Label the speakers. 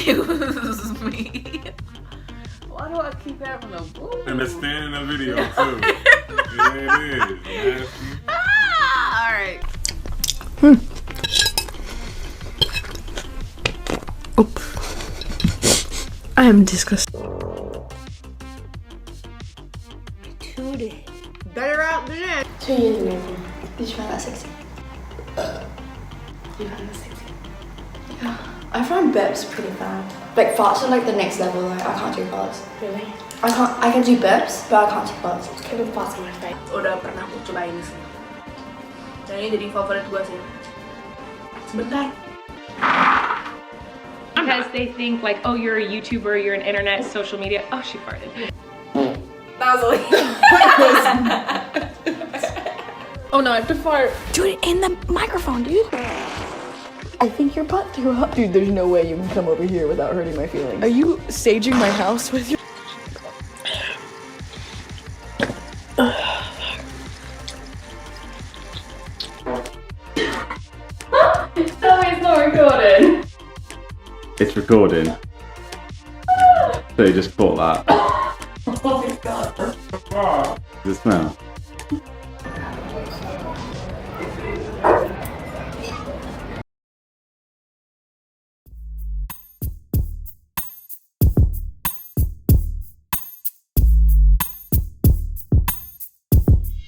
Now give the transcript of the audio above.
Speaker 1: Excuse me. Why do I keep having a boo?
Speaker 2: And it's staying in the video too. Yeah, it is. Nasty.
Speaker 1: Alright.
Speaker 3: I am disgusted.
Speaker 1: Tootie. Better out than that.
Speaker 4: 2 years ago, did you find that sexy? You find that sexy? Yeah. I find burps pretty bad. Like farts are like the next level. Like I can't do farts.
Speaker 5: Really?
Speaker 4: I can do burps, but I can't do farts.
Speaker 5: Kevin farts on my face.
Speaker 1: Udah pernah aku cobain sih. Dan ini jadi favorit gue sih. Sebentar.
Speaker 5: Because they think like, oh, you're a YouTuber, you're an internet, social media. Oh, she farted.
Speaker 1: That was
Speaker 3: Oh no, I have to fart.
Speaker 4: Do it in the microphone, dude. I think your butt threw up.
Speaker 3: Dude, there's no way you can come over here without hurting my feelings. Are you staging my house with your...
Speaker 5: Tell me it's not recording.
Speaker 2: It's recording. So you just caught that.
Speaker 5: Oh my god.
Speaker 2: Does it smell?